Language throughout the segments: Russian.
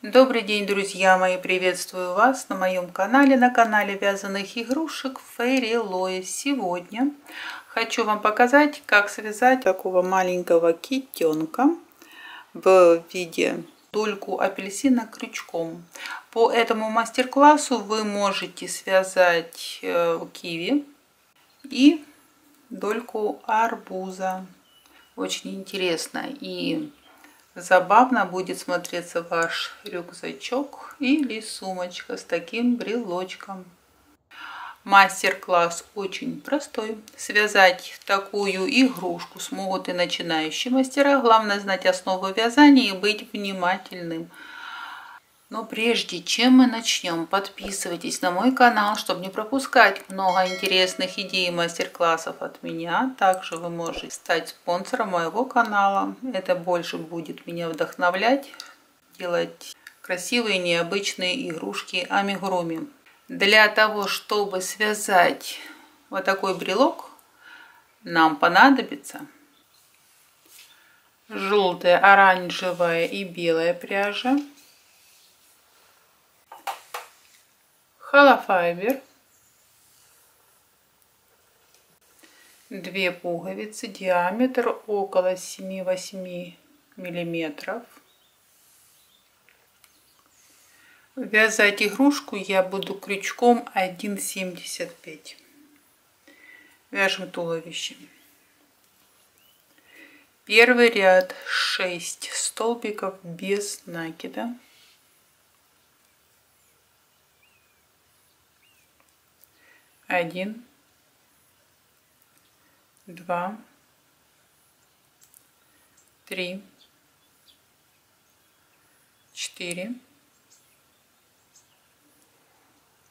Добрый день, друзья мои! Приветствую вас на моем канале, на канале вязаных игрушек Fairy Lois. Сегодня хочу вам показать, как связать такого маленького китенка в виде дольку апельсина крючком. По этому мастер-классу вы можете связать киви и дольку арбуза. Очень интересно и забавно будет смотреться ваш рюкзачок или сумочка с таким брелочком. Мастер-класс очень простой. Связать такую игрушку смогут и начинающие мастера. Главное знать основу вязания и быть внимательным. Но прежде чем мы начнем, подписывайтесь на мой канал, чтобы не пропускать много интересных идей и мастер-классов от меня. Также вы можете стать спонсором моего канала. Это больше будет меня вдохновлять делать красивые необычные игрушки амигуруми. Для того, чтобы связать вот такой брелок, нам понадобится желтая, оранжевая и белая пряжа, холофайбер, 2 пуговицы, диаметр около 7-8 миллиметров. Вязать игрушку я буду крючком 1,75. Вяжем туловище. Первый ряд 6 столбиков без накида. 1, 2, 3, 4,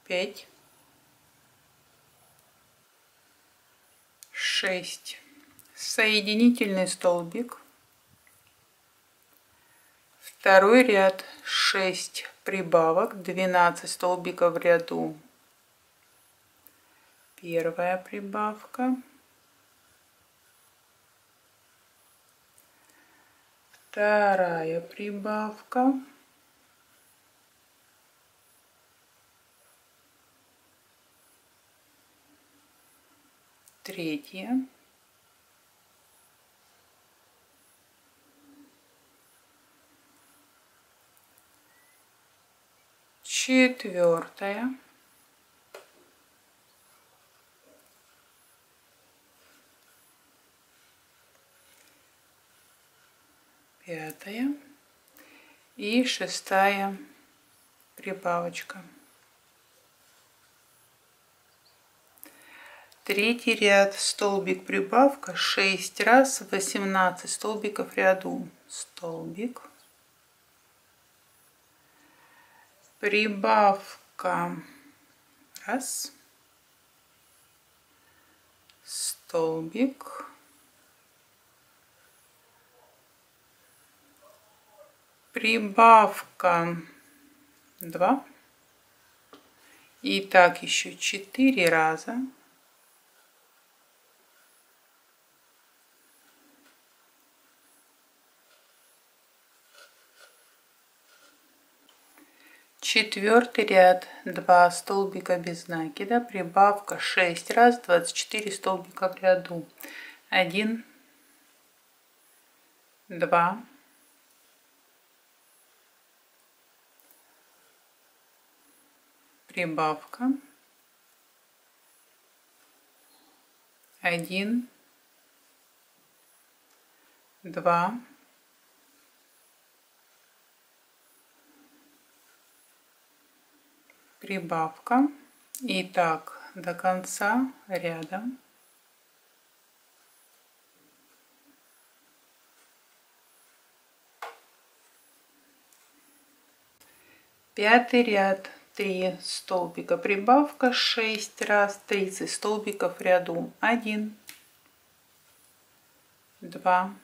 5, 6. Соединительный столбик. Второй ряд 6 прибавок, 12 столбиков в ряду. Первая прибавка. Вторая прибавка. Третья. Четвертая. Пятая и шестая прибавочка. Третий ряд столбик прибавка 6 раз, 18 столбиков в ряду. Столбик, прибавка 1, столбик, прибавка 2, и так еще 4 раза. Четвертый ряд 2 столбика без накида, прибавка 6 раз, 24 столбика в ряду. 1, 2, прибавка, 1, 2, прибавка, и так до конца ряда. Пятый ряд 3 столбика прибавка 6 раз, 30 столбиков в ряду. 1, 2,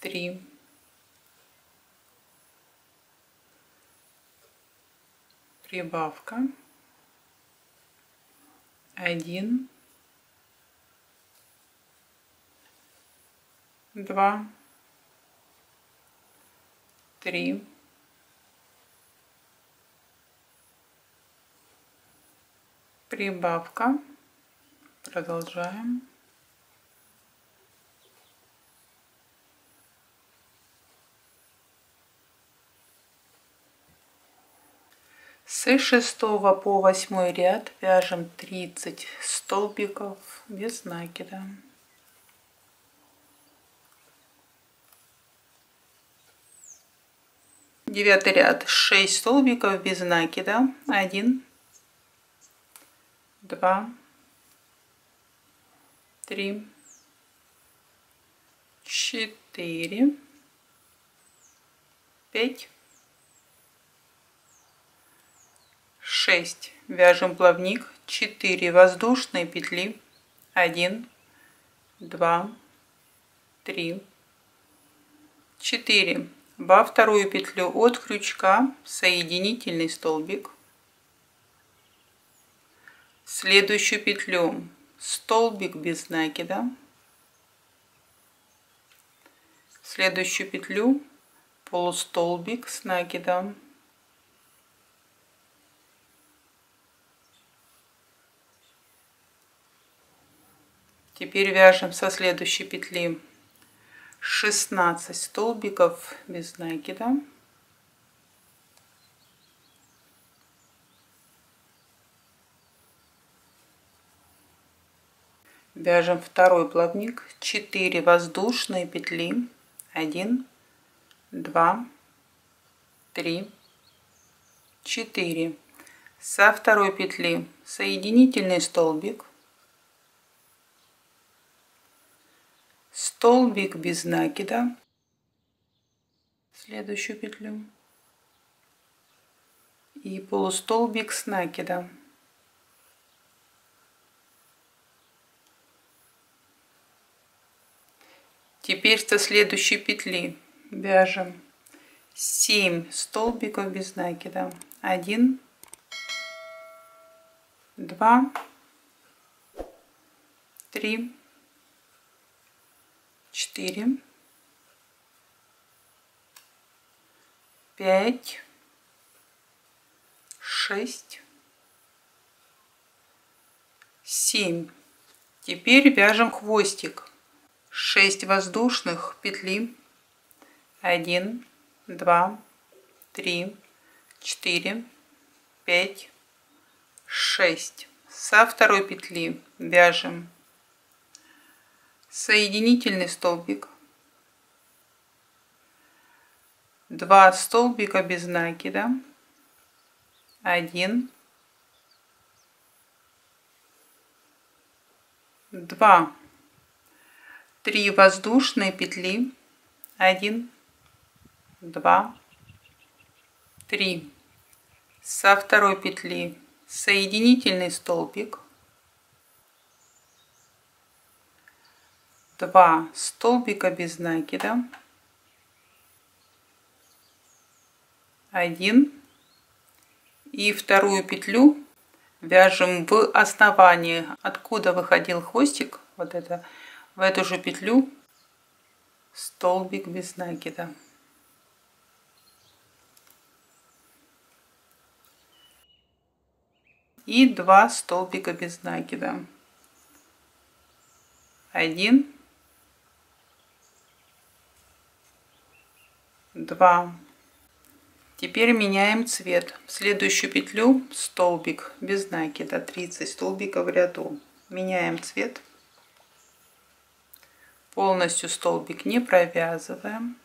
3, прибавка, 1, 2, 3, 4, прибавка, продолжаем, 6 по 8 ряд вяжем 30 столбиков без накида. Девятый ряд 6 столбиков без накида. 1, 2, 3, 4, 5, 6. Вяжем плавник, 4 воздушные петли, 1, 2, 3, 4. Во вторую петлю от крючка соединительный столбик, в следующую петлю столбик без накида, в следующую петлю полустолбик с накидом, теперь вяжем со следующей петли 16 столбиков без накида, вяжем второй плавник, 4 воздушные петли, 1, 2, 3, 4. Со второй петли соединительный столбик, столбик без накида, следующую петлю и полустолбик с накидом. Теперь со следующей петли вяжем 7 столбиков без накида. 1, 2, 3, 4, 5, 6, 7. Теперь вяжем хвостик. 6 воздушных петли, 1, 2, 3, 4, 5, 6. Со второй петли вяжем соединительный столбик, 2 столбика без накида, 1, 2, 3 воздушные петли, 1, 2, 3. Со второй петли соединительный столбик, 2 столбика без накида, 1, и вторую петлю вяжем в основании, откуда выходил хвостик, вот это, в эту же петлю столбик без накида. И 2 столбика без накида. 1, 2. Теперь меняем цвет. В следующую петлю столбик без накида, 30 столбиков в ряду. Меняем цвет. Полностью столбик не провязываем.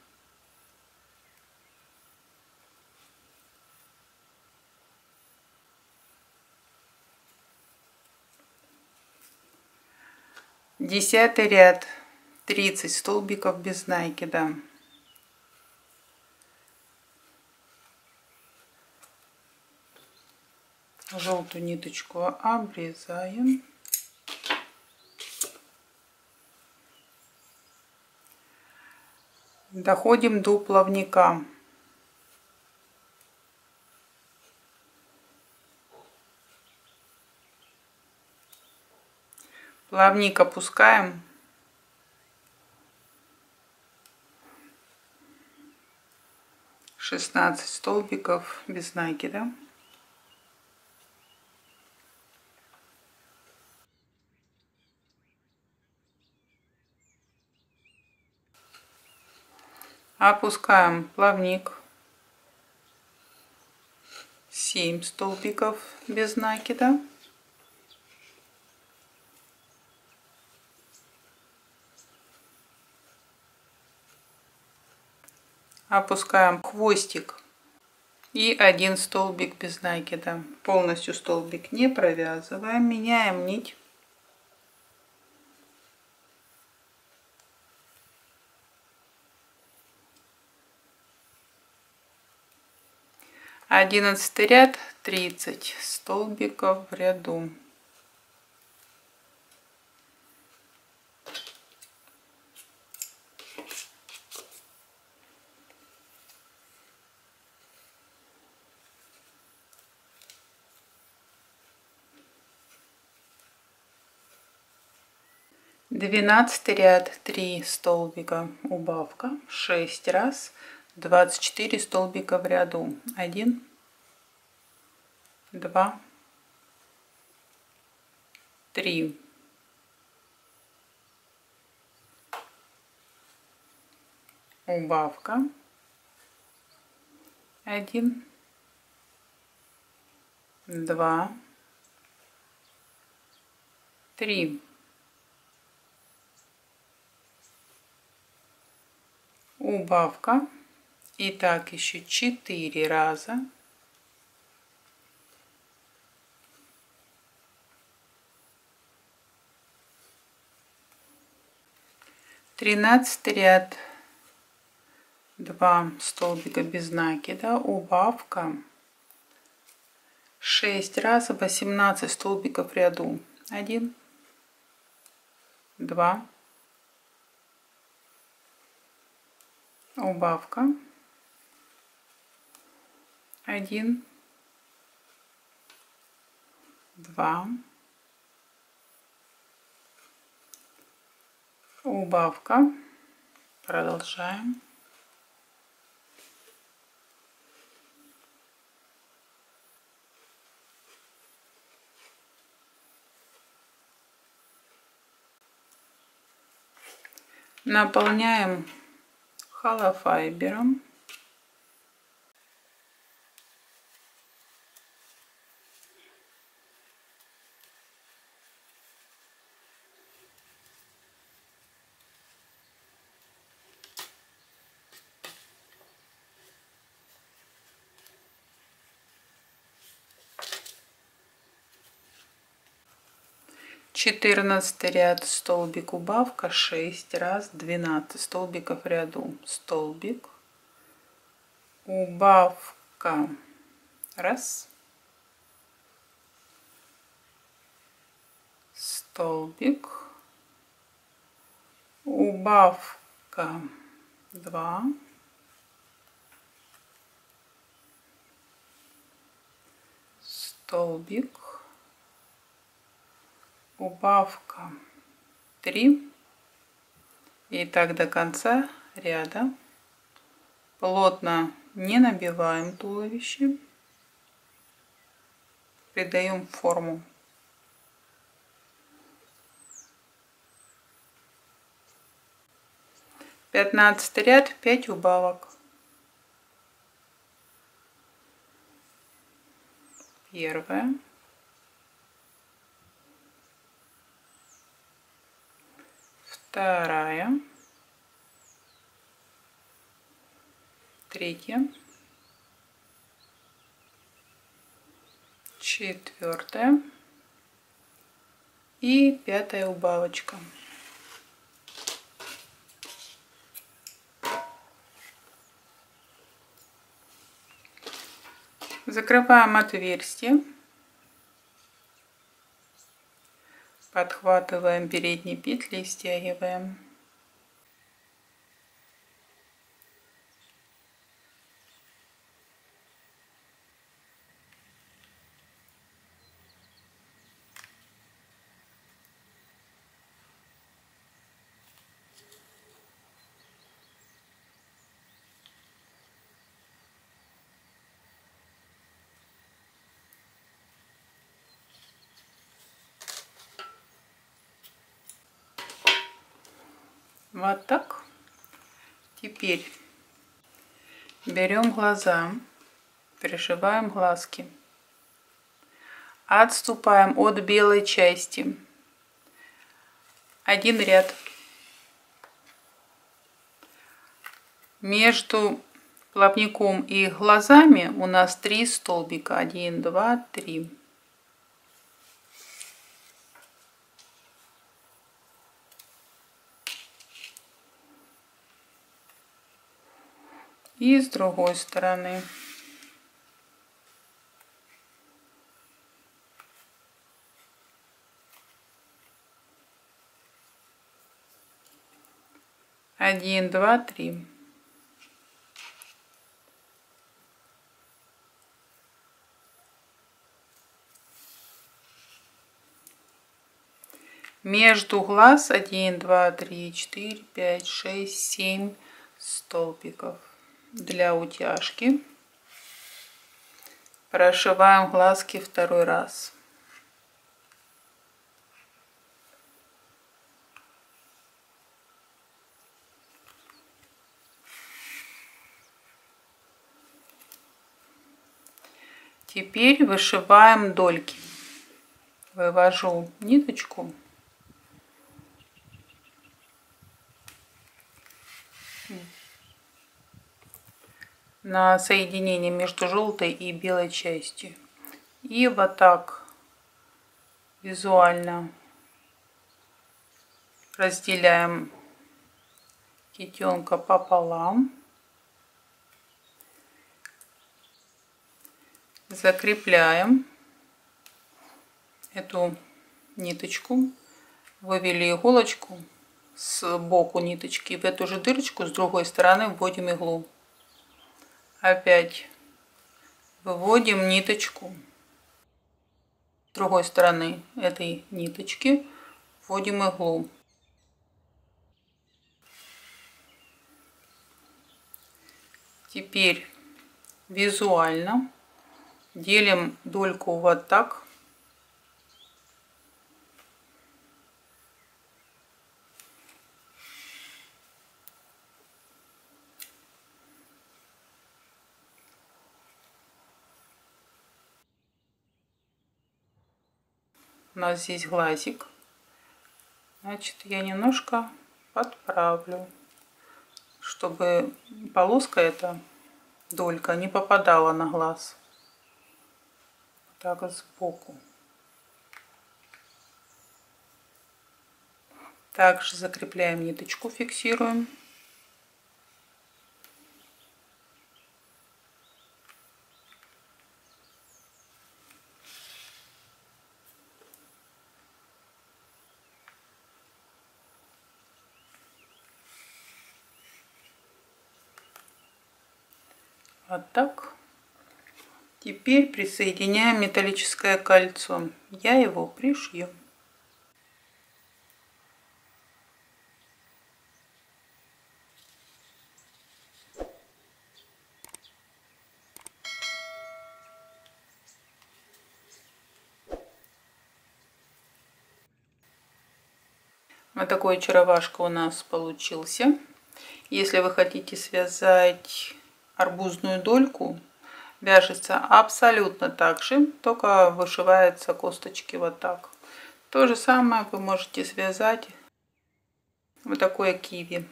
Десятый ряд, 30 столбиков без накида. Желтую ниточку обрезаем. Доходим до плавника. Плавник опускаем. 16 столбиков без накида. Опускаем плавник, 7 столбиков без накида. Опускаем хвостик и 1 столбик без накида. Полностью столбик не провязываем, меняем нить. Одиннадцатый ряд, 30 столбиков в ряду. Двенадцатый ряд, 3 столбика убавка, 6 раз, 24 столбика в ряду. 1, 2, 3. Убавка. 1, 2, 3. Убавка. И так еще 4 раза. Тринадцатый ряд, 2 столбика без накида, убавка, 6 раз, 18 столбиков в ряду. 1, 2, убавка, 1, 2, убавка. Продолжаем. Наполняем холофайбером. Четырнадцатый ряд, столбик убавка, 6 раз, 12 столбиков в ряду. Столбик, убавка, раз, столбик, убавка, 2, столбик, убавка, 3. И так до конца ряда. Плотно не набиваем туловище, придаем форму. Пятнадцатый ряд, 5 убавок. Первая, вторая, третья, четвертая и 5-я убавочка. Закрываем отверстие, подхватываем передние петли и стягиваем. Вот так. Теперь берем глаза, пришиваем глазки. Отступаем от белой части. Один ряд. Между плавником и глазами у нас 3 столбика. 1, 2, 3. И с другой стороны. Один, два, три. Между глаз 1, 2, 3, 4, 5, 6, 7 столбиков. Для утяжки прошиваем глазки второй раз. Теперь вышиваем дольки. Вывожу ниточку. На соединение между желтой и белой частью. И вот так визуально разделяем китенка пополам. Закрепляем эту ниточку. Вывели иголочку с боку ниточки. В эту же дырочку с другой стороны вводим иглу. Опять выводим ниточку. С другой стороны этой ниточки вводим иглу. Теперь визуально делим дольку вот так. У нас здесь глазик. Значит, я немножко подправлю, чтобы полоска эта, долька, не попадала на глаз. Так вот сбоку. Также закрепляем ниточку, фиксируем. Вот так. Теперь присоединяем металлическое кольцо. Я его пришью. Вот такой очаровашка у нас получился. Если вы хотите связать арбузную дольку, вяжется абсолютно так же, только вышиваются косточки вот так. То же самое вы можете связать вот такое киви.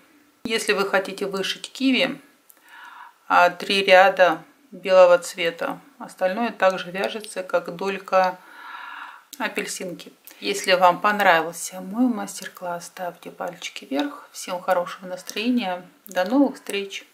Если вы хотите вышить киви, 3 ряда белого цвета, остальное также вяжется как долька апельсинки. Если вам понравился мой мастер-класс, ставьте пальчики вверх. Всем хорошего настроения. До новых встреч!